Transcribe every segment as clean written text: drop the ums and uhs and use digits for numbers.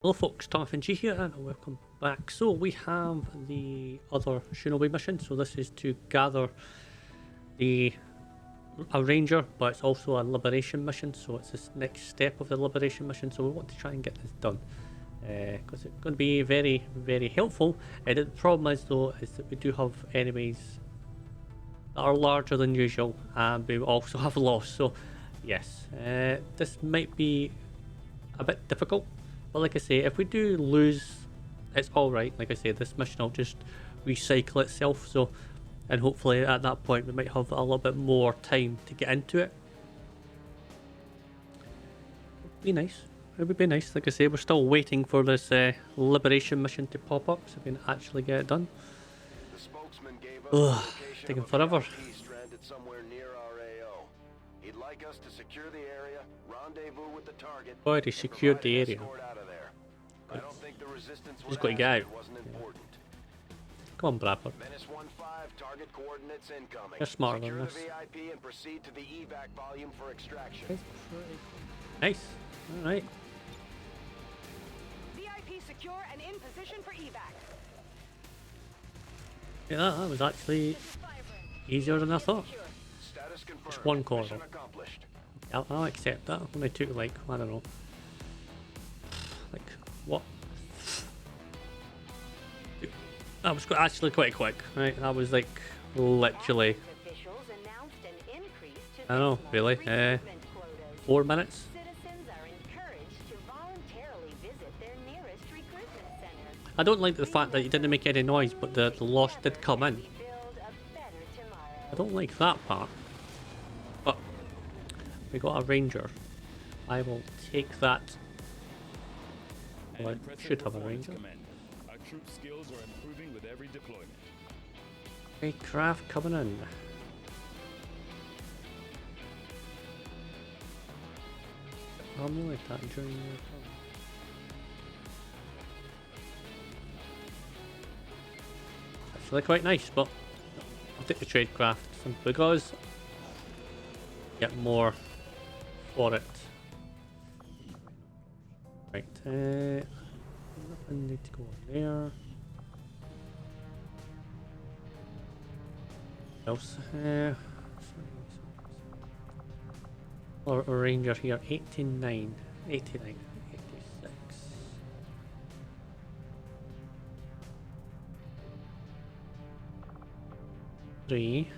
Hello folks, ThomFnG here and welcome back. So we have the other Shinobi mission. So this is to gather a ranger, but it's also a liberation mission. So it's this next step of the liberation mission. So we want to try and get this done. Because it's going to be very, very helpful. The problem is though, is that we do have enemies that are larger than usual. And we also have lost. So yes, this might be a bit difficult. But like I say, if we do lose, it's alright. Like I say, this mission will just recycle itself. So, and hopefully at that point we might have a little bit more time to get into it. It'd be nice. It would be nice. Like I say, we're still waiting for this liberation mission to pop up so we can actually get it done. Ugh, taking forever. He'd like us to secure the area, rendezvous with the target. Already secured the area. I don't think the resistance Just got to get out. Yeah. Come on, Bradford. Menace 1-5, target coordinates incoming. You're smarter than this. Secure the VIP and proceed to the evac volume for extraction. Nice. Alright. VIP secure and in position for evac. Yeah, that was actually easier than I thought. Just one corridor. I'll accept that. Only took like, I don't know. Like, what? That was actually quite quick, right? That was like literally, I don't know, really, 4 minutes. I don't like the fact that you didn't make any noise, but the loss did come in. I don't like that part. But we got a ranger. I will take that. Well, I should have a ranger. Our troop skills are improving with every deployment. Okay, craft coming in. Armour like that during the actually quite nice, but I'll take the trade craft simply because get more for it. Right, nothing need to go on there. Else, or a ranger here, 89, 89, 86. 3.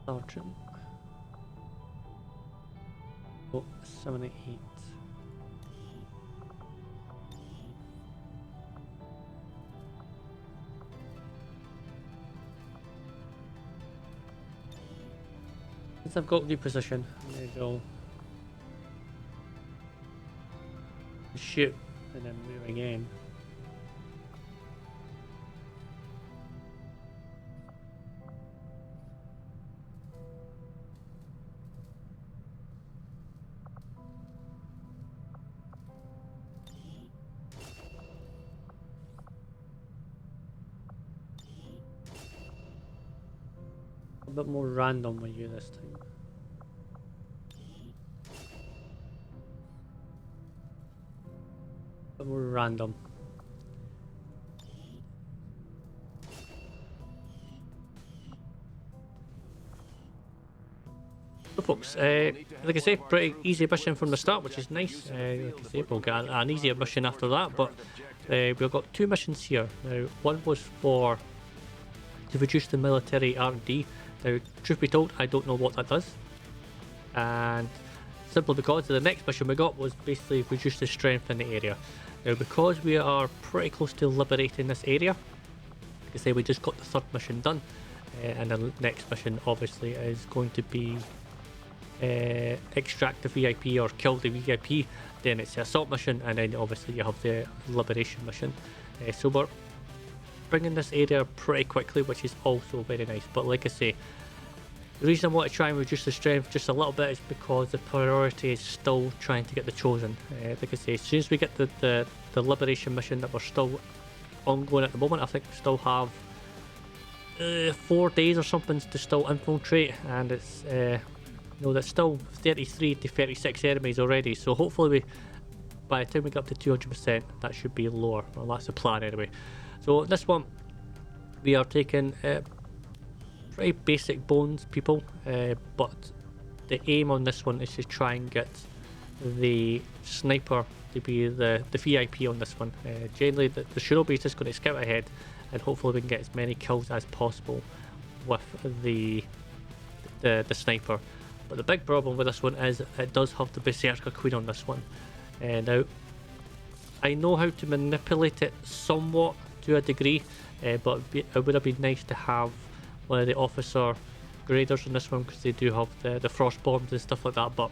Sergeant. Oh, 78. Since I've got reposition, there you go. Shoot, and then move again. A bit more random with you this time. A bit more random. So folks, like I say, pretty easy mission from the start, which is nice. Like I say, we'll get an easier mission after that, but we've got 2 missions here. Now, one was to reduce the military R&D. Now, truth be told, I don't know what that does. And simply because the next mission we got was basically reduce the strength in the area. Now, because we are pretty close to liberating this area, like I say, we just got the 3rd mission done. And the next mission obviously is going to be extract the VIP or kill the VIP. Then it's the assault mission, and then obviously you have the liberation mission. So we're bringing this area pretty quickly, which is also very nice. But like I say, the reason I want to try and reduce the strength just a little bit is because the priority is still trying to get the chosen. Like I say, as soon as we get the liberation mission that we're still ongoing at the moment, I think we still have 4 days or something to still infiltrate, and it's you know, there's still 33 to 36 enemies already, so hopefully by the time we get up to 200% that should be lower. Well, that's the plan anyway. So this one we are taking pretty basic bones people, but the aim on this one is to try and get the sniper to be the VIP on this one. Generally the Shinobi is just going to skip ahead, and hopefully we can get as many kills as possible with the sniper. But the big problem with this one is it does have the Berserker Queen on this one. Now, I know how to manipulate it somewhat to a degree, but it would have been nice to have one of the officer graders on this one, because they do have the frost bombs and stuff like that, but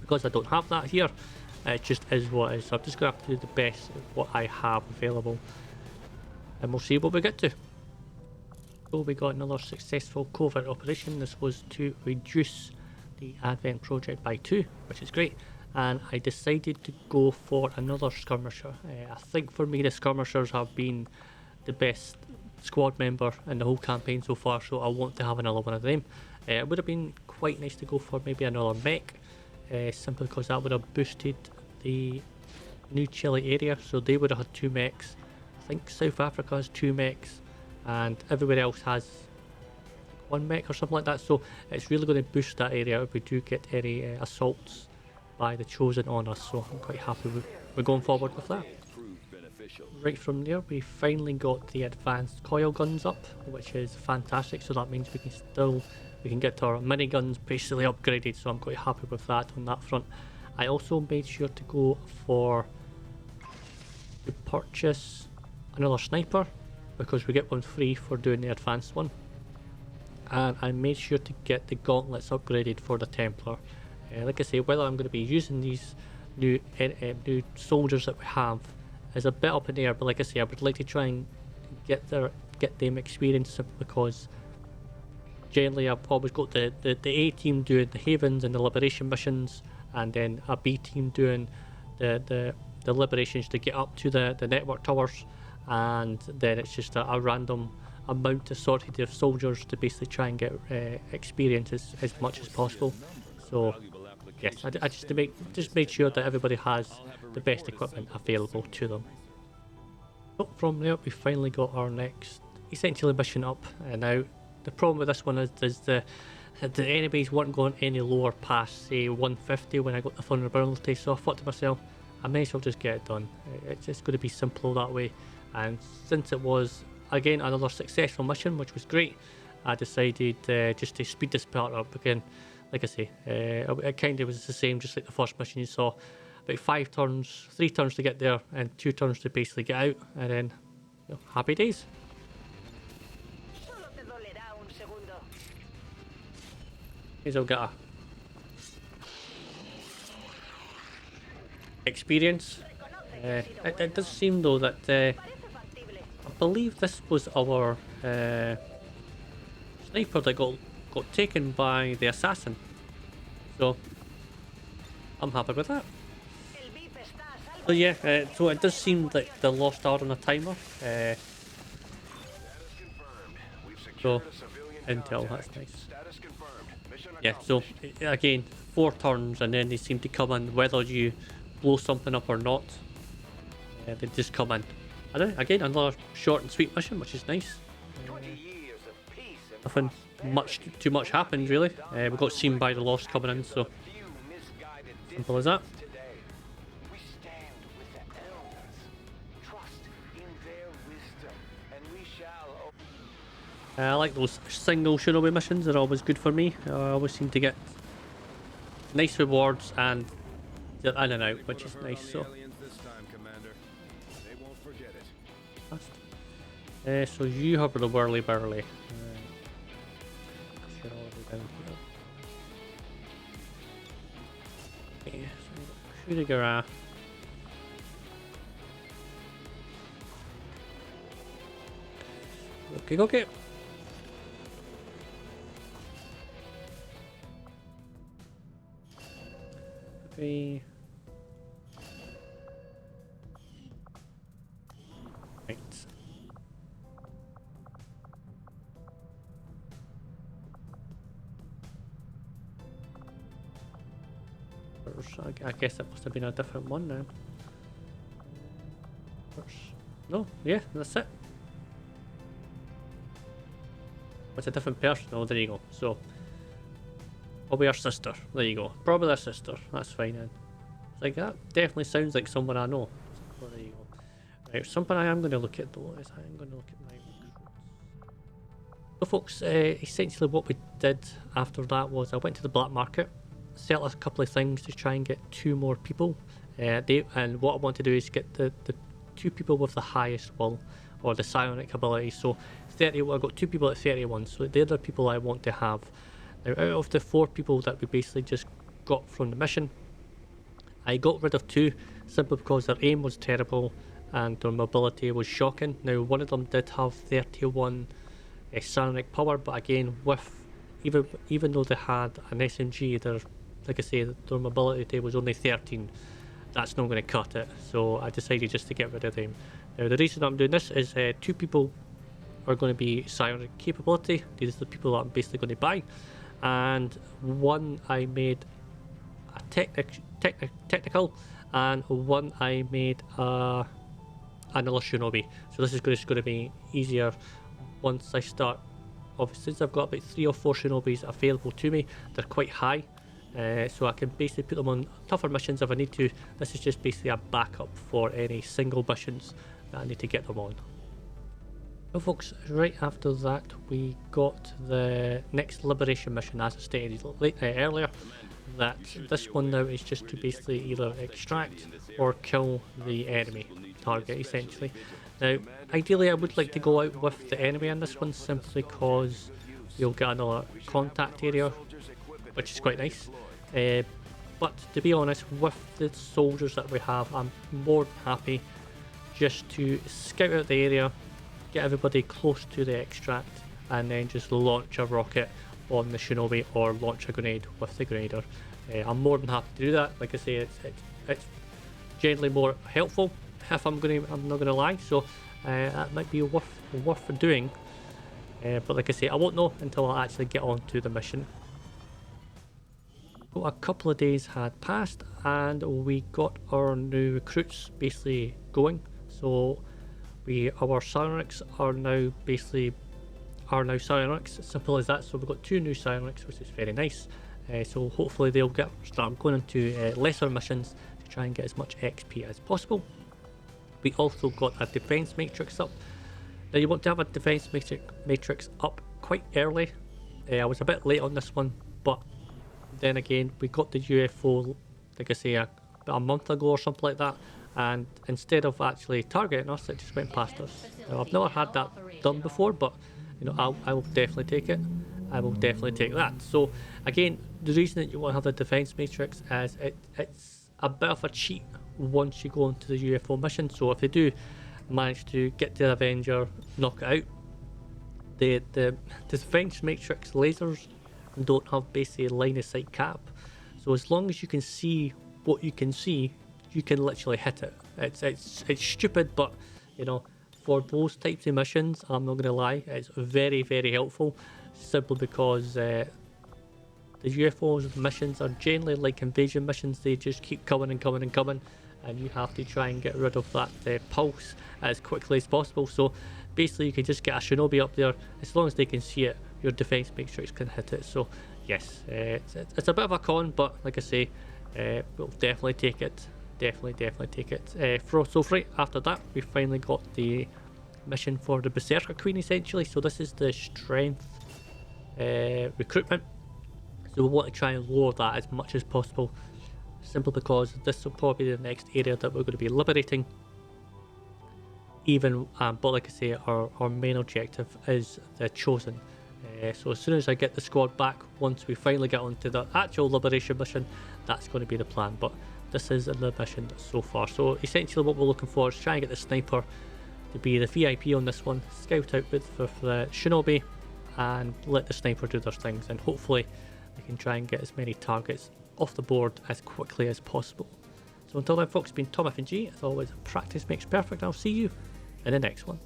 because I don't have that here, it just is what it is. So I'm just going to have to do the best of what I have available, and we'll see what we get to. So we got another successful covert operation. This was to reduce the Advent project by 2, which is great, and I decided to go for another skirmisher. I think for me the skirmishers have been the best squad member in the whole campaign so far, so I want to have another one of them. It would have been quite nice to go for maybe another mech, simply because that would have boosted the new Chile area, so they would have had 2 mechs. I think South Africa has 2 mechs, and everywhere else has 1 mech or something like that, so it's really going to boost that area if we do get any assaults by the Chosen on us, so I'm quite happy we're going forward with that. Right from there we finally got the advanced Coilguns up, which is fantastic, so that means we can get our miniguns basically upgraded, so I'm quite happy with that on that front. I also made sure to go to purchase another sniper, because we get one free for doing the advanced one, and I made sure to get the gauntlets upgraded for the Templar. Like I say, whether I'm going to be using these new soldiers that we have is a bit up in the air, but like I say, I would like to try and get them experience, simply because generally I've always got the A team doing the Havens and the Liberation missions, and then a B team doing the Liberations to get up to the network towers, and then it's just a random amount assorted of soldiers to basically try and get experience as much as possible. So yes, I just made sure that everybody has the best equipment available to them. So from there we finally got our next essentially mission up, and now the problem with this one is the enemies weren't going any lower past say 150 when I got the vulnerability, so I thought to myself, I may as well just get it done. It's just going to be simple that way, and since it was again another successful mission, which was great, I decided just to speed this part up again. Like I say, it kind of was the same, just like the first mission you saw. About 5 turns, 3 turns to get there, and 2 turns to basically get out, and then happy days. May as well get a experience. It does seem though that I believe this was our sniper that got taken by the assassin, so I'm happy with that. So yeah, so it does seem like the lost art on a timer. So intel, that's nice. Yeah, so again 4 turns, and then they seem to come in whether you blow something up or not. They just come in. I don't know, again another short and sweet mission, which is nice. Nothing too much happened really. We got seen by the Lost coming in, so simple as that. I like those single Shinobi missions, they're always good for me. I always seem to get nice rewards and they're in and out, which is nice. So so you have the whirly burly. Okay, so shoot a giraffe. Okay. Okay. Right. There's, I guess it must have been a different one now. No, yeah, that's it. It's a different person. Oh, there you go. So, probably our sister. There you go. Probably our sister. That's fine then. It's like, that definitely sounds like someone I know. So, there you go. Right, something I am going to look at though is I am going to look at my recruits. So folks, essentially what we did after that was I went to the black market, sell a couple of things to try and get 2 more people. And what I want to do is get the 2 people with the highest will, or the psionic ability. So 30, I got 2 people at 31, so they're the people I want to have. Now out of the 4 people that we basically just got from the mission, I got rid of 2 simply because their aim was terrible and their mobility was shocking. Now one of them did have 31 psionic power, but again, with even though they had an SMG, their, like I say, their mobility was only 13. That's not going to cut it, so I decided just to get rid of them. Now the reason I'm doing this is 2 people are going to be psionic capability. These are the people that I'm basically going to buy, and 1 I made a technical, and 1 I made another shinobi. So this is just going to be easier once I start. Obviously, since I've got about 3 or 4 shinobis available to me, they're quite high. So I can basically put them on tougher missions if I need to. This is just basically a backup for any single missions that I need to get them on. Well folks, right after that we got the next liberation mission, as I stated earlier, that this one now is just to basically either extract or kill the enemy target essentially. Now ideally I would like to go out with the enemy in this one simply because you'll get another contact area, which is quite nice. But to be honest, with the soldiers that we have, I'm more than happy just to scout out the area, get everybody close to the extract, and then just launch a rocket on the shinobi or launch a grenade with the grenader. I'm more than happy to do that. Like I say, it's generally more helpful if I'm not gonna lie. So that might be worth doing. But like I say, I won't know until I actually get on to the mission. So a couple of days had passed and we got our new recruits basically going. So our psionics are now psionics, simple as that. So we've got 2 new psionics, which is very nice. So hopefully they'll start going into lesser missions to try and get as much XP as possible. We also got a defense matrix up. Now you want to have a defense matrix up quite early. I was a bit late on this one, but then again we got the UFO, like I say, about a month ago or something like that, and instead of actually targeting us, it just went past us. Now, I've never had that done before, but you know, I will definitely take it. I will definitely take that. So again, the reason that you want to have the defense matrix is it's a bit of a cheat once you go into the UFO mission. So if they do manage to get to the Avenger, knock it out, the defense matrix lasers don't have basically a line of sight cap. So as long as you can see what you can see, you can literally hit it. It's stupid, but you know, for those types of missions, I'm not gonna lie, it's very, very helpful, simply because the UFOs missions are generally like invasion missions. They just keep coming and coming and coming, and you have to try and get rid of that pulse as quickly as possible. So basically you can just get a shinobi up there, as long as they can see it, your defense matrix can hit it. So yes, it's a bit of a con, but like I say, we'll definitely take it. Definitely take it. So right after that, we finally got the mission for the Berserker Queen essentially. So this is the strength recruitment. So we want to try and lower that as much as possible, simply because this will probably be the next area that we're going to be liberating. But like I say, our main objective is the Chosen. So as soon as I get the squad back, once we finally get onto the actual liberation mission, that's going to be the plan. But this is the mission so far. So essentially what we're looking for is try and get the sniper to be the VIP on this one, scout out with the shinobi, and let the sniper do their things, and hopefully we can try and get as many targets off the board as quickly as possible. So until then folks, it's been ThomFnG. As always, practice makes perfect. I'll see you in the next one.